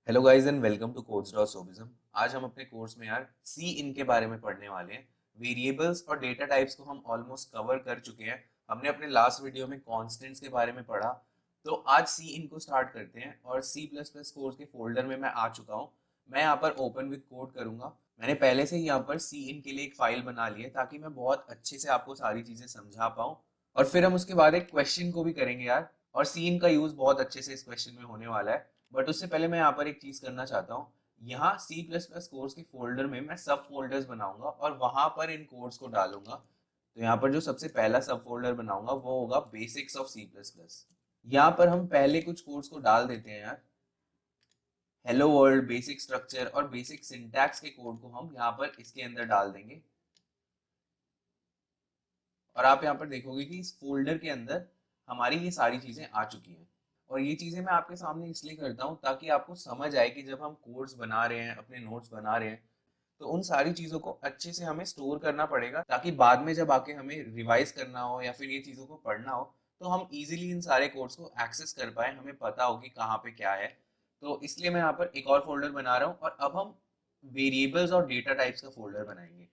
Hello guys and welcome to कोड्स.सोबिज्म। आज हम अपने कोर्स में यार सी इन के बारे में पढ़ने वाले हैं। वेरिएबल्स और डेटा टाइप्स को हम ऑलमोस्ट कवर कर चुके हैं। हमने अपने लास्ट वीडियो में कॉन्स्टेंट्स के बारे में पढ़ा। तो आज सी इन को स्टार्ट करते हैं और सी प्लस प्लस कोर्स के फोल्डर में मैं आ चुका हूँ। मैं यहाँ पर ओपन विद कोड करूंगा। मैंने पहले से ही यहाँ पर सी इन के लिए एक फाइल बना ली है ताकि मैं बहुत अच्छे से आपको सारी चीजें समझा पाऊँ। और फिर हम उसके बाद एक क्वेश्चन को भी करेंगे यार। और सी इन का यूज बहुत अच्छे से इस क्वेश्चन में होने वाला है। बट उससे पहले मैं यहाँ पर एक चीज करना चाहता हूँ। यहाँ सी प्लस प्लस कोर्स के फोल्डर में मैं सब फोल्डर्स बनाऊंगा और वहां पर इन कोड्स को डालूंगा। तो यहाँ पर जो सबसे पहला सब फोल्डर बनाऊंगा वो होगा basics of C plus plus. यहाँ पर हम पहले कुछ कोड्स को डाल देते हैं यार। हेलो वर्ल्ड, बेसिक स्ट्रक्चर और बेसिक सिंटैक्स के कोड को हम यहाँ पर इसके अंदर डाल देंगे। और आप यहाँ पर देखोगे कि इस फोल्डर के अंदर हमारी ये सारी चीजें आ चुकी हैं। और ये चीजें मैं आपके सामने इसलिए करता हूँ ताकि आपको समझ आए कि जब हम कोड्स बना रहे हैं, अपने नोट्स बना रहे हैं, तो उन सारी चीजों को अच्छे से हमें स्टोर करना पड़ेगा ताकि बाद में जब आके हमें रिवाइज करना हो या फिर ये चीजों को पढ़ना हो तो हम इजीली इन सारे कोड्स को एक्सेस कर पाए, हमें पता हो कि कहाँ पे क्या है। तो इसलिए मैं यहाँ पर एक और फोल्डर बना रहा हूँ और अब हम वेरिएबल्स और डेटा टाइप्स का फोल्डर बनाएंगे।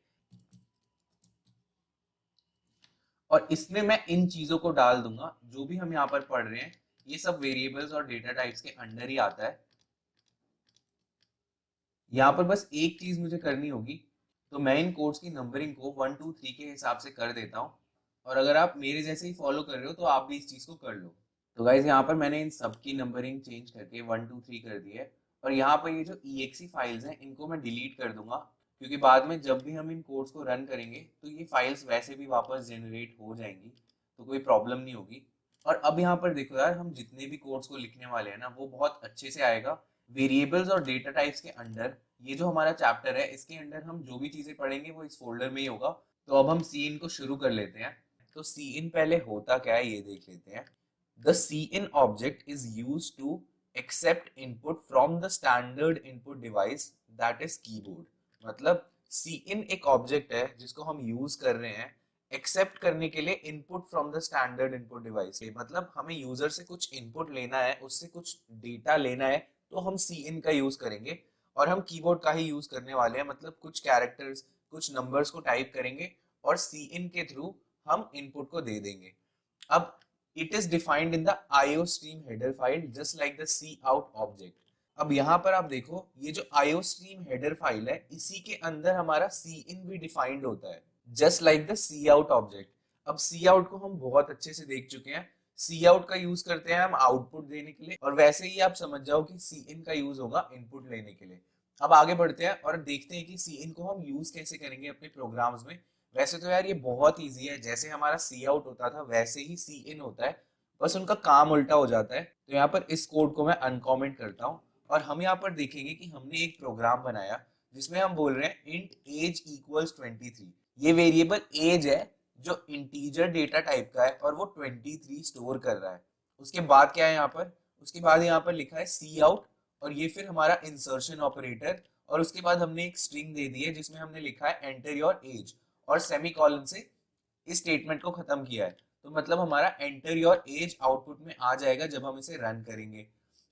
और इसमें मैं इन चीजों को डाल दूंगा जो भी हम यहाँ पर पढ़ रहे हैं। ये सब वेरिएबल्स और डेटा टाइप्स के अंडर ही आता है। यहाँ पर बस एक चीज मुझे करनी होगी। तो मैं इन कोड्स की नंबरिंग को 1 2 3 के हिसाब से कर देता हूँ। और अगर आप मेरे जैसे ही फॉलो कर रहे हो तो आप भी इस चीज को कर लो। तो गाइज यहाँ पर मैंने इन सब की नंबरिंग चेंज करके 1 2 3 कर दी है। और यहाँ पर ये जो EXE फाइल्स हैं इनको मैं डिलीट कर दूंगा, क्योंकि बाद में जब भी हम इन कोड्स को रन करेंगे तो ये फाइल्स वैसे भी वापस जनरेट हो जाएंगी, तो कोई प्रॉब्लम नहीं होगी। और अब यहाँ पर देखो यार, हम जितने भी कोड्स को लिखने वाले हैं ना वो बहुत अच्छे से आएगा। वेरिएबल्स और डेटा टाइप्स के अंडर ये जो हमारा चैप्टर है इसके अंडर हम जो भी चीजें पढ़ेंगे वो इस फोल्डर में ही होगा। तो अब हम सी इन को शुरू कर लेते हैं। तो सी इन पहले होता क्या है ये देख लेते हैं। The cin object is used to accept input from the standard input device, that is keyboard। मतलब cin एक ऑब्जेक्ट है जिसको हम यूज कर रहे हैं एक्सेप्ट करने के लिए input from the standard input device. मतलब हमें यूजर से कुछ इनपुट लेना है, उससे कुछ डेटा लेना है, तो हम cin का यूज करेंगे। और हम कीबोर्ड का ही यूज करने वाले हैं, मतलब कुछ कैरेक्टर्स, कुछ नंबर्स को टाइप करेंगे और cin के थ्रू हम इनपुट को दे देंगे। अब it is defined in the IOStream header file just like the cout object। अब यहाँ पर आप देखो ये जो IOStream header file है इसी के अंदर हमारा cin भी डिफाइंड होता है just like the cout object। अब cout को हम बहुत अच्छे से देख चुके हैं। cout का यूज करते हैं हम आउटपुट देने के लिए, और वैसे ही आप समझ जाओ कि cin का यूज होगा इनपुट लेने के लिए। अब आगे बढ़ते हैं और देखते हैं कि cin को हम यूज कैसे करेंगे अपने प्रोग्राम्स में। वैसे तो यार ये बहुत इजी है, जैसे हमारा सी आउट होता था वैसे ही सी इन होता है, बस उनका काम उल्टा हो जाता है। तो यहाँ पर इस कोड को मैं अनकमेंट करता हूँ और हम यहाँ पर देखेंगे कि हमने एक प्रोग्राम बनाया जिसमें हम बोल रहे हैं इंट एज इक्वल्स 23। ये वेरिएबल एज है जो इंटीजर डेटा टाइप का है और वो 23 स्टोर कर रहा है। उसके बाद क्या है यहाँ पर, उसके बाद यहाँ पर लिखा है सी आउट और ये फिर हमारा इंसर्शन ऑपरेटर। और उसके बाद हमने एक स्ट्रिंग दे दी है जिसमें हमने लिखा है एंटर योर एज और सेमीकोलन से इस स्टेटमेंट को खत्म किया है। तो मतलब हमारा एंटर योर एज आउटपुट में आ जाएगा जब हम इसे रन करेंगे।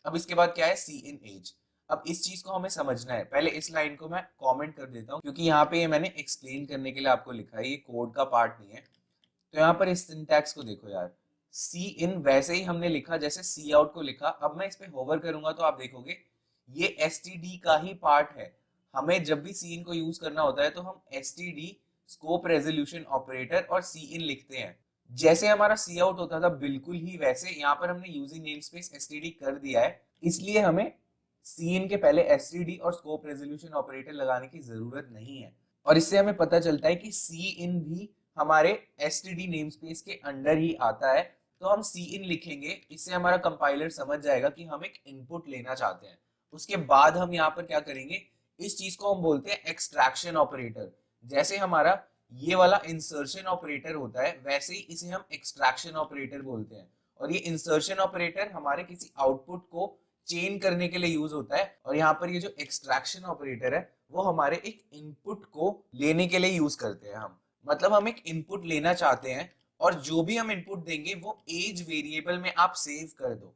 अब इसके बाद क्या है, सी इन एज। अब इस चीज को हमें समझना है। पहले इस लाइन को मैं कमेंट कर देता हूँ क्योंकि यहाँ पे ये मैंने एक्सप्लेन करने के लिए आपको लिखा है, ये कोड का पार्ट नहीं है। तो यहाँ पर इस सिंटैक्स को देखो यार, सी इन वैसे ही हमने लिखा जैसे सी आउट को लिखा। अब मैं इस पे होवर करूंगा तो आप देखोगे ये एस टी डी का ही पार्ट है। हमें जब भी सी इन को यूज करना होता है तो हम S T D scope resolution operator और सी इन लिखते हैं। जैसे हमारा सी आउट होता था बिल्कुल ही वैसे यहाँ पर हमने यूजिंग नेम स्पेस एसटीडी कर दिया है, इसलिए हमें सी इन के पहले एसटीडी और स्कोप रेजोल्यूशन ऑपरेटर लगाने की जरूरत नहीं है। और इससे हमें पता चलता है कि सी इन भी हमारे एसटीडी नेम स्पेस के अंडर ही आता है। तो हम सी इन लिखेंगे, इससे हमारा कंपाइलर समझ जाएगा कि हम एक इनपुट लेना चाहते हैं। उसके बाद हम यहाँ पर क्या करेंगे, इस चीज को हम बोलते हैं एक्सट्रैक्शन ऑपरेटर। जैसे हमारा ये वाला इंसर्शन ऑपरेटर होता है वैसे ही इसे हम एक्सट्रैक्शन ऑपरेटर बोलते हैं। और ये इंसर्शन ऑपरेटर हमारे किसी आउटपुट को चेन करने के लिए यूज होता है, और यहाँ पर ये जो एक्सट्रैक्शन ऑपरेटर है वो हमारे एक इनपुट को लेने के लिए यूज करते हैं हम। मतलब हम एक इनपुट लेना चाहते हैं और जो भी हम इनपुट देंगे वो एज वेरिएबल में आप सेव कर दो।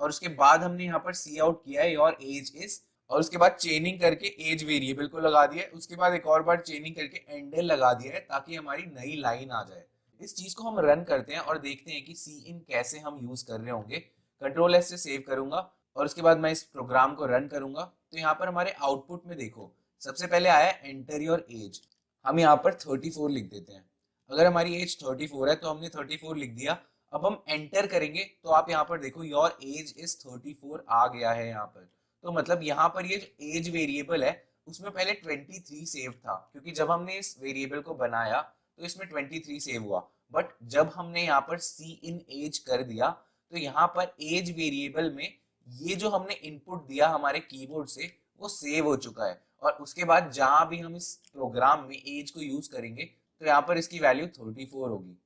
और उसके बाद हमने यहाँ पर सी आउट किया है योर एज इज, और उसके बाद चेनिंग करके एज वेरिएबल को लगा दिया है, उसके बाद एक और बार चेनिंग करके एंडल लगा दिया है ताकि हमारी नई लाइन आ जाए। इस चीज को हम रन करते हैं और देखते हैं कि सी इन कैसे हम यूज कर रहे होंगे। कंट्रोल एस से सेव करूंगा और उसके बाद मैं इस प्रोग्राम को रन करूंगा। तो यहाँ पर हमारे आउटपुट में देखो, सबसे पहले आया एंटर योर एज। हम यहाँ पर 34 लिख देते हैं। अगर हमारी एज 34 है तो हमने 34 लिख दिया। अब हम एंटर करेंगे तो आप यहाँ पर देखो योर एज इज 34 आ गया है यहाँ पर। तो मतलब यहाँ पर ये जो एज वेरिएबल है उसमें पहले 23 सेव था, क्योंकि जब हमने इस वेरिएबल को बनाया तो इसमें 23 सेव हुआ। बट जब हमने यहाँ पर सी इन एज कर दिया तो यहाँ पर एज वेरिएबल में ये जो हमने इनपुट दिया हमारे कीबोर्ड से वो सेव हो चुका है। और उसके बाद जहां भी हम इस प्रोग्राम में एज को यूज करेंगे तो यहाँ पर इसकी वैल्यू 34 होगी।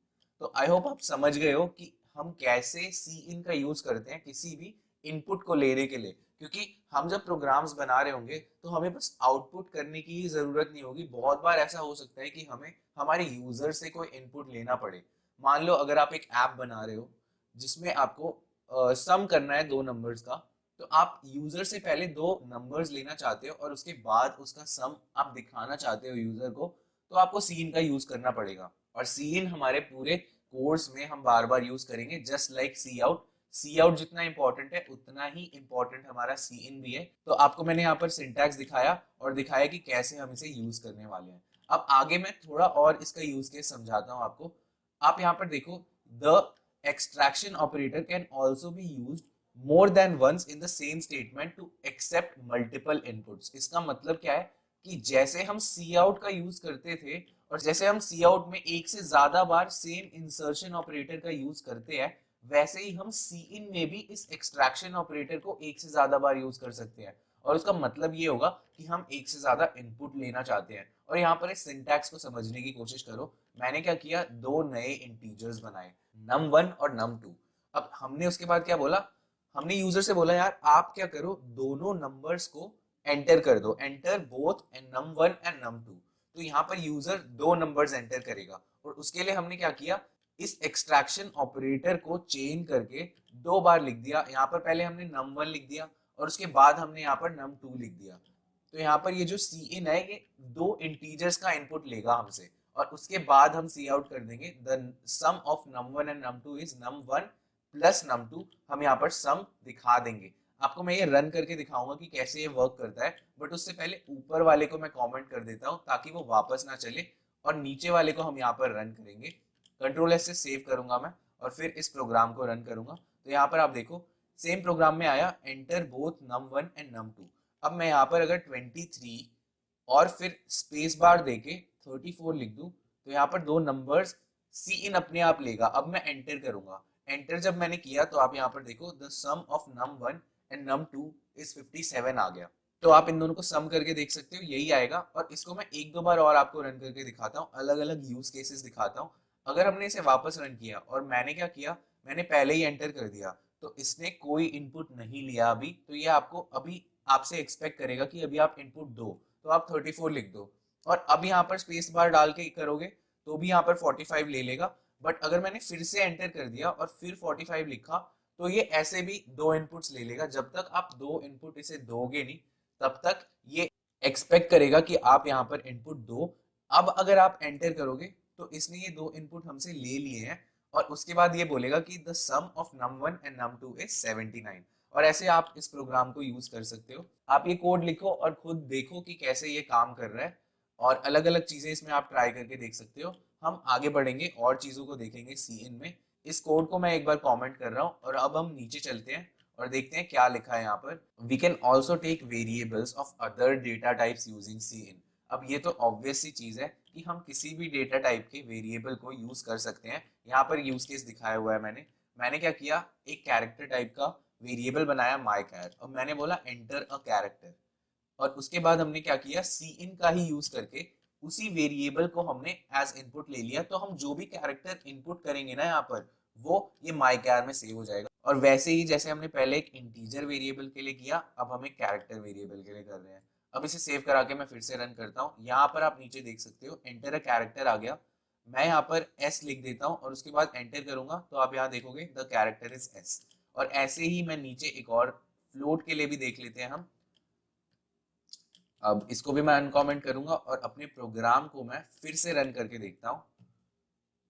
तो आई होप आप समझ गए हो कि हम कैसे सी इन का यूज करते हैं किसी भी इनपुट को लेने के लिए, क्योंकि हम जब प्रोग्राम्स बना रहे होंगे तो हमें बस आउटपुट करने की ही जरूरत नहीं होगी। बहुत बार ऐसा हो सकता है कि हमें हमारे यूजर से कोई इनपुट लेना पड़े। मान लो अगर आप एक ऐप बना रहे हो जिसमें आपको सम करना है दो नंबर्स का, तो आप यूजर से पहले दो नंबर्स लेना चाहते हो और उसके बाद उसका सम आप दिखाना चाहते हो यूजर को, तो आपको सीन का यूज करना पड़ेगा। और सीन हमारे पूरे कोर्स में हम बार बार यूज करेंगे, जस्ट लाइक सी आउट। सी आउट जितना इंपॉर्टेंट है उतना ही इंपॉर्टेंट हमारा सी इन भी है। तो आपको मैंने यहाँ पर सिंटैक्स दिखाया और दिखाया कि कैसे हम इसे यूज करने वाले हैं। अब आगे मैं थोड़ा और इसका यूज केस समझाता हूँ आपको। आप यहाँ पर देखो, the extraction operator can also be used more than once in the same statement to accept multiple inputs। इसका मतलब क्या है कि जैसे हम सी आउट का यूज करते थे और जैसे हम सी आउट में एक से ज्यादा बार सेम इंसर्शन ऑपरेटर का यूज करते हैं, वैसे ही हम सी इन में भी इस एक्सट्रैक्शन ऑपरेटर को एक से ज्यादा बार यूज कर सकते हैं। और उसका मतलब ये होगा कि हम एक से ज्यादा इनपुट लेना चाहते हैं। और यहाँ पर इस सिंटैक्स को समझने की कोशिश करो। मैंने क्या किया, दो नए इंटीजर्स बनाए, num1 और num2। अब हमने उसके बाद क्या बोला, हमने यूजर से बोला यार आप क्या करो, दोनों नंबर्स को एंटर कर दो, enter both and num1 and num2। तो यहाँ पर यूजर दो नंबर्स एंटर करेगा और उसके लिए हमने क्या किया, इस एक्सट्रैक्शन ऑपरेटर को चेन करके दो बार लिख दिया। यहाँ पर पहले हमने num1 लिख दिया और उसके बाद हमने यहाँ पर num2 लिख दिया। तो यहाँ पर ये जो सी इन है ये दो इंटीजर्स का इनपुट लेगा हमसे और उसके बाद हम सी आउट कर देंगे the sum of num1 and num2 is num1 plus num2। हम यहाँ पर सम दिखा देंगे। आपको मैं ये रन करके दिखाऊंगा कि कैसे ये वर्क करता है, बट उससे पहले ऊपर वाले को मैं कमेंट कर देता हूँ ताकि वो वापस ना चले, और नीचे वाले को हम यहाँ पर रन करेंगे। कंट्रोल एस से सेव करूंगा मैं और फिर इस प्रोग्राम को रन करूंगा। तो यहाँ पर आप देखो सेम प्रोग्राम में आया enter both num1 and num2। अब मैं यहाँ पर अगर 23 और फिर स्पेस बार देके 34 लिख दूं तो यहाँ पर दो नंबर्स सी इन अपने आप लेगा। अब मैं एंटर करूंगा, एंटर जब मैंने किया तो आप यहाँ पर देखो the sum of num1 and num2 is 57 आ गया। तो आप इन दोनों को सम करके देख सकते हो, यही आएगा। और इसको मैं एक दो बार और आपको रन करके दिखाता हूँ, अलग अलग यूज केसेस दिखाता हूँ। अगर हमने इसे वापस रन किया और मैंने क्या किया, मैंने पहले ही एंटर कर दिया तो इसने कोई इनपुट नहीं लिया अभी, तो ये आपको अभी आपसे एक्सपेक्ट करेगा कि अभी आप इनपुट दो, तो आप 34 लिख दो। और अब यहाँ पर स्पेस बार डाल के करोगे तो भी यहाँ पर 45 ले लेगा। बट अगर मैंने फिर से एंटर कर दिया और फिर 45 लिखा तो ये ऐसे भी दो इनपुट्स ले लेगा। जब तक आप दो इनपुट इसे दोगे नहीं तब तक ये एक्सपेक्ट करेगा कि आप यहाँ पर इनपुट दो। अब अगर आप एंटर करोगे तो इसने ये दो इनपुट हमसे ले लिए हैं और उसके बाद ये बोलेगा कि the sum of num1 and num2 is 79। और ऐसे आप इस प्रोग्राम को यूज कर सकते हो। आप ये कोड लिखो और खुद देखो कि कैसे ये काम कर रहा है, और अलग अलग चीजें इसमें आप ट्राई करके देख सकते हो। हम आगे बढ़ेंगे और चीजों को देखेंगे सी इन में। इस कोड को मैं एक बार कमेंट कर रहा हूँ और अब हम नीचे चलते हैं और देखते हैं क्या लिखा है यहाँ पर। We can also take variables of other data types using C in. अब ये तो ऑब्वियस सी चीज है कि हम किसी भी डेटा टाइप के वेरिएबल को यूज कर सकते हैं। यहाँ पर यूज केस दिखाया हुआ है मैंने क्या किया, एक कैरेक्टर टाइप का वेरिएबल बनाया mychar और मैंने बोला एंटर अ कैरेक्टर। और उसके बाद हमने क्या किया, सी इन का ही यूज करके उसी वेरिएबल को हमने एज इनपुट ले लिया। तो हम जो भी कैरेक्टर इनपुट करेंगे ना यहाँ पर वो ये mychar में सेव हो जाएगा। और वैसे ही जैसे हमने पहले एक इंटीजर वेरिएबल के लिए किया, अब हम एक कैरेक्टर वेरिएबल के लिए कर रहे हैं। अब इसे सेव करा के मैं फिर से रन करता हूँ। यहाँ पर आप नीचे देख सकते हो एंटर अ कैरेक्टर आ गया। मैं यहाँ पर एस लिख देता हूँ और उसके बाद एंटर करूंगा तो आप यहाँ देखोगे द कैरेक्टर इज एस। और ऐसे ही मैं नीचे एक और फ्लोट के लिए भी देख लेते हैं हम। अब इसको भी मैं अनकमेंट करूंगा और अपने प्रोग्राम को मैं फिर से रन करके देखता हूँ।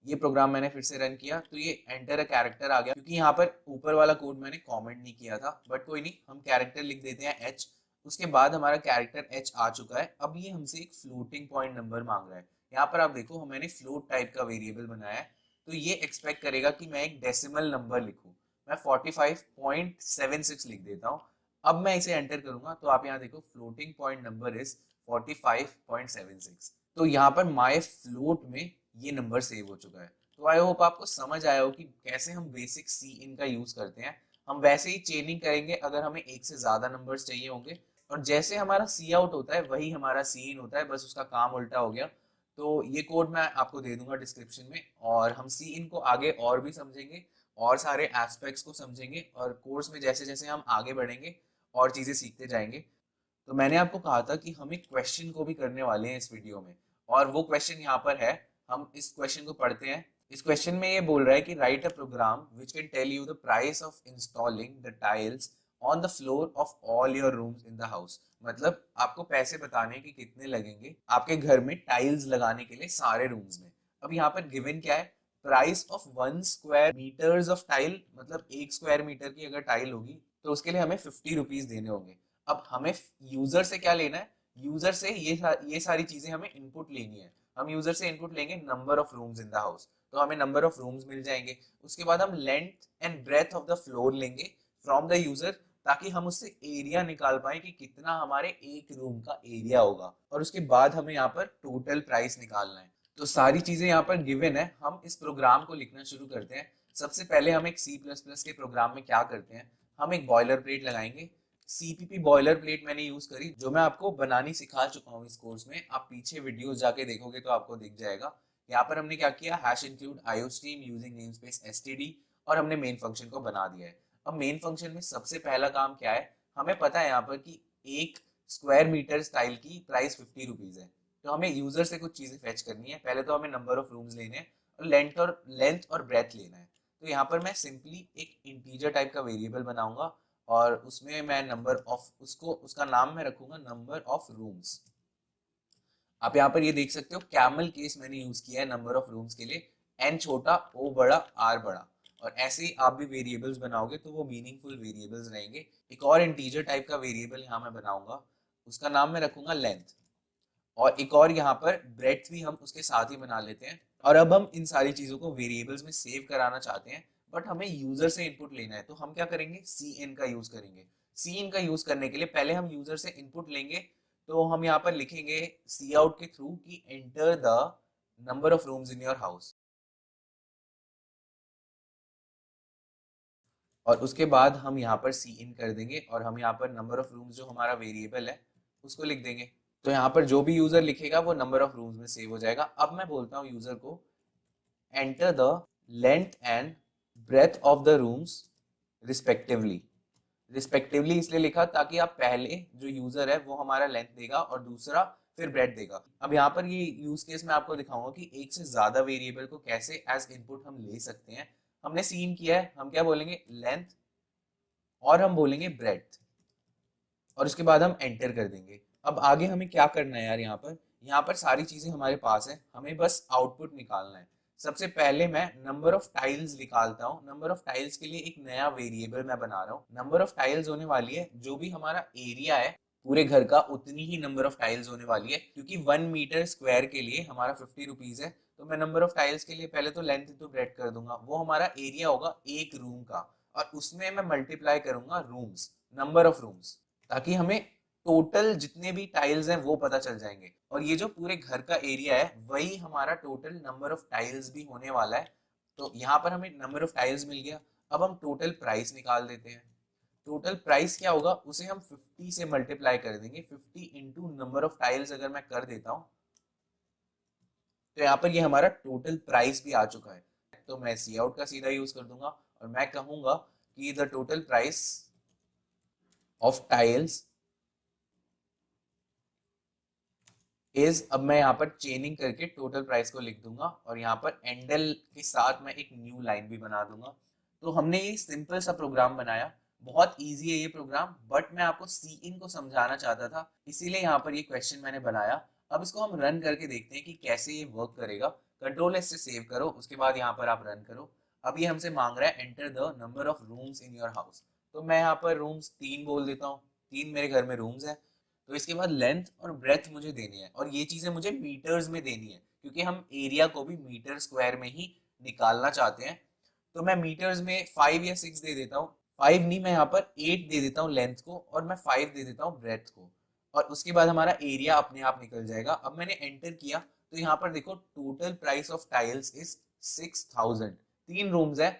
ये प्रोग्राम मैंने फिर से रन किया तो ये एंटर अ कैरेक्टर आ गया, क्योंकि यहाँ पर ऊपर वाला कोड मैंने कमेंट नहीं किया था, बट कोई नहीं, हम कैरेक्टर लिख देते हैं एच। उसके बाद हमारा कैरेक्टर एच आ चुका है। अब ये हमसे एक फ्लोटिंग पॉइंट नंबर मांग रहा है। यहाँ पर आप देखो मैंने फ्लोट टाइप का वेरिएबल बनाया है, तो ये एक्सपेक्ट करेगा कि मैं एक डेसिमल नंबर लिखूं। मैं 45.76 लिख देता हूँ। अब मैं इसे एंटर करूंगा तो आप यहाँ देखो फ्लोटिंग पॉइंट नंबर इज 45.76। तो यहाँ पर माय फ्लोट में ये नंबर सेव हो चुका है। तो आई होप आपको समझ आया हो कि कैसे हम बेसिक सी इन का यूज करते हैं। हम वैसे ही चेनिंग करेंगे अगर हमें एक से ज्यादा नंबर्स चाहिए होंगे, और जैसे हमारा सी आउट होता है वही हमारा सी इन होता है, बस उसका काम उल्टा हो गया। तो ये कोड मैं आपको दे दूंगा डिस्क्रिप्शन में, और हम सी इन को आगे और भी समझेंगे और सारे एस्पेक्ट्स को समझेंगे, और कोर्स में जैसे जैसे हम आगे बढ़ेंगे और चीजें सीखते जाएंगे। तो मैंने आपको कहा था कि हम एक क्वेश्चन को भी करने वाले हैं इस वीडियो में, और वो क्वेश्चन यहाँ पर है। हम इस क्वेश्चन को पढ़ते हैं। इस क्वेश्चन में ये बोल रहा है कि write a program which can tell you the price of installing the tiles on the floor of all your rooms in the house. मतलब आपको पैसे बताने कि कितने लगेंगे आपके घर में टाइल्स लगाने के लिए सारे रूम्स में। अब यहाँ पर गिवन क्या है, price of 1 square metres of tile, मतलब 1 स्क्वायर मीटर की अगर टाइल होगी तो उसके लिए हमें 50 रुपीज देने होंगे। अब हमें यूजर से क्या लेना है, यूजर से ये सारी चीजें हमें इनपुट लेनी है। हम यूजर से इनपुट लेंगे number of rooms in the house, तो हमें नंबर ऑफ रूम्स मिल जाएंगे। उसके बाद हम length and breadth of the floor लेंगे फ्रॉम द यूजर, ताकि हम उससे एरिया निकाल पाए कि कितना हमारे एक रूम का एरिया होगा, और उसके बाद हमें यहाँ पर टोटल प्राइस निकालना है। तो सारी चीजें यहाँ पर गिवन है। हम इस प्रोग्राम को लिखना शुरू करते हैं। सबसे पहले हम एक C++ के प्रोग्राम में क्या करते हैं, हम एक बॉयलर प्लेट लगाएंगे। CPP बॉयलर प्लेट मैंने यूज करी, जो मैं आपको बनानी सिखा चुका हूँ इस कोर्स में। आप पीछे वीडियोस जाके देखोगे तो आपको दिख जाएगा। यहाँ पर हमने क्या किया, hash include iostream using namespace std, और हमने मेन फंक्शन को बना दिया है। अब मेन फंक्शन में सबसे पहला काम क्या है, हमें पता है यहाँ पर कि 1 स्क्वायर मीटर स्टाइल की प्राइस 50 रुपीज है। तो हमें यूजर से कुछ चीजें फेच करनी है। पहले तो हमें नंबर ऑफ रूम्स लेने हैं और लेंथ और ब्रेथ लेना है। तो यहाँ पर मैं सिंपली एक इंटीजर टाइप का वेरिएबल बनाऊंगा, और उसमें मैं नंबर ऑफ उसका नाम मैं रखूंगा नंबर ऑफ रूम्स। आप यहाँ पर ये देख सकते हो कैमल केस मैंने यूज किया है नंबर ऑफ रूम्स के लिए, एन छोटा ओ बड़ा आर बड़ा। और ऐसे ही आप भी वेरिएबल्स बनाओगे तो वो मीनिंगफुल वेरिएबल्स रहेंगे। एक और इंटीजर टाइप का वेरिएबल यहाँ मैं बनाऊंगा, उसका नाम मैं रखूंगा लेंथ, और एक और यहाँ पर ब्रेथ भी हम उसके साथ ही बना लेते हैं। और अब हम इन सारी चीजों को वेरिएबल्स में सेव कराना चाहते हैं, बट हमें यूजर से इनपुट लेना है। तो हम क्या करेंगे, सी इन का यूज करेंगे। सी इन का यूज करने के लिए पहले हम यूजर से इनपुट लेंगे। तो हम यहाँ पर लिखेंगे सी आउट के थ्रू कि enter the number of rooms in your house, और उसके बाद हम यहाँ पर सी इन कर देंगे, और हम यहाँ पर नंबर ऑफ रूम्स जो हमारा वेरिएबल है उसको लिख देंगे। तो यहाँ पर जो भी यूजर लिखेगा वो नंबर ऑफ रूम्स में सेव हो जाएगा। अब मैं बोलता हूँ यूजर को enter the length and breadth of the rooms respectively. Respectively इसलिए लिखा ताकि आप पहले जो यूजर है वो हमारा लेंथ देगा और दूसरा फिर ब्रेथ देगा। अब यहाँ पर ये यूज केस में आपको दिखाऊंगा कि एक से ज्यादा वेरिएबल को कैसे एज इनपुट हम ले सकते हैं। हमने सीन किया है, हम क्या बोलेंगे, लेंथ, और हम बोलेंगे ब्रेथ, और उसके बाद हम एंटर कर देंगे। अब आगे हमें क्या करना है यार, यहाँ पर सारी चीजें हमारे पास है, हमें बस आउटपुट निकालना है। सबसे पहले मैं नंबर ऑफ टाइल्स निकालता हूँ। नंबर ऑफ टाइल्स के लिए एक नया वेरिएबल मैं बना रहा हूँ। नंबर ऑफ टाइल्स होने वाली है जो भी हमारा एरिया है पूरे घर का, उतनी ही नंबर ऑफ टाइल्स होने वाली है, क्योंकि 1 मीटर स्क्वायर के लिए हमारा 50 रुपीज है। तो मैं नंबर ऑफ टाइल्स के लिए पहले तो लेंथ तो ब्रेड कर दूंगा, वो हमारा एरिया होगा एक रूम का, और उसमें मैं मल्टीप्लाई करूंगा रूम्स, नंबर ऑफ रूम्स, ताकि हमें टोटल जितने भी टाइल्स हैं वो पता चल जाएंगे। और ये जो पूरे घर का एरिया है वही हमारा टोटल नंबर ऑफ टाइल्स भी होने वाला है। तो यहाँ पर हमें नंबर ऑफ टाइल्स मिल गया। अब हम टोटल प्राइस निकाल देते हैं। टोटल प्राइस क्या होगा, उसे हम 50 से मल्टीप्लाई कर देंगे। 50 इंटू नंबर ऑफ टाइल्स अगर मैं कर देता हूँ तो यहाँ पर ये हमारा टोटल प्राइस भी आ चुका है। तो मैं सी आउट का सीधा यूज कर दूंगा, और मैं कहूंगा कि the total price of tiles is, अब मैं यहाँ पर चेनिंग करके टोटल प्राइस को लिख दूंगा, और यहाँ पर एंडल के साथ मैं एक न्यू लाइन भी बना दूंगा। तो हमने ये सिंपल सा प्रोग्राम बनाया, बहुत इजी है ये प्रोग्राम, बट मैं आपको सी इन को समझाना चाहता था, इसीलिए यहाँ पर ये क्वेश्चन मैंने बनाया। अब इसको हम रन करके देखते हैं कि कैसे ये वर्क करेगा। कंट्रोल एस से सेव करो, उसके बाद यहाँ पर आप रन करो। अब ये हमसे मांग रहा है enter the number of rooms in your house. तो मैं यहाँ पर रूम्स 3 बोल देता हूँ, 3 मेरे घर में रूम्स है। तो इसके बाद लेंथ और ब्रेथ मुझे देनी है, और ये चीजें मुझे मीटर्स में देनी है, क्योंकि हम एरिया को भी मीटर स्क्वायर में ही निकालना चाहते हैं। तो मैं मीटर्स में 5 या 6 दे देता हूँ, 5 नहीं, मैं यहाँ पर 8 दे देता हूँ लेंथ को, और मैं 5 दे देता हूँ ब्रेथ को, और उसके बाद हमारा एरिया अपने आप निकल जाएगा। अब मैंने एंटर किया तो यहाँ पर देखो total price of tiles is 6000। 3 rooms है,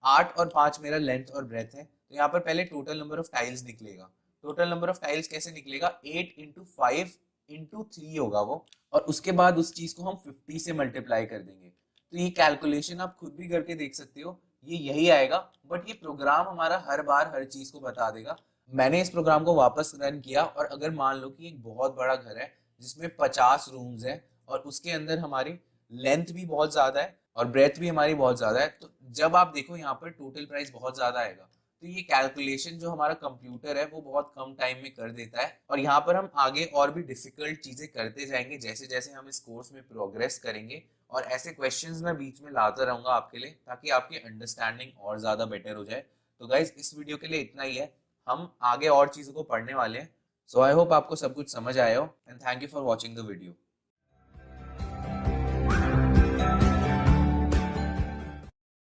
8 और 5 मेरा लेंथ और ब्रेथ है। तो यहाँ पर पहले टोटल नंबर ऑफ टाइल्स निकलेगा। टोटल नंबर ऑफ टाइल्स कैसे निकलेगा, 8 इंटू 5 इंटू 3 होगा वो, और उसके बाद उस चीज को हम 50 से मल्टीप्लाई कर देंगे। तो ये कैलकुलेशन आप खुद भी करके देख सकते हो, ये यही आएगा, बट ये प्रोग्राम हमारा हर बार हर चीज को बता देगा। मैंने इस प्रोग्राम को वापस रन किया, और अगर मान लो कि एक बहुत बड़ा घर है जिसमें 50 रूम्स है, और उसके अंदर हमारी लेंथ भी बहुत ज्यादा है और ब्रेथ भी हमारी बहुत ज्यादा है, तो जब आप देखो यहाँ पर टोटल प्राइस बहुत ज्यादा आएगा। तो ये कैलकुलेशन जो हमारा कंप्यूटर है वो बहुत कम टाइम में कर देता है, और यहाँ पर हम आगे और भी डिफिकल्ट चीजें करते जाएंगे जैसे जैसे हम इस कोर्स में प्रोग्रेस करेंगे, और ऐसे क्वेश्चंस मैं बीच में लाता रहूंगा आपके लिए, ताकि आपकी अंडरस्टैंडिंग और ज्यादा बेटर हो जाए। तो गाइज इस वीडियो के लिए इतना ही है, हम आगे और चीजों को पढ़ने वाले हैं। सो आई होप आपको सब कुछ समझ आया हो, and thank you for watching the video.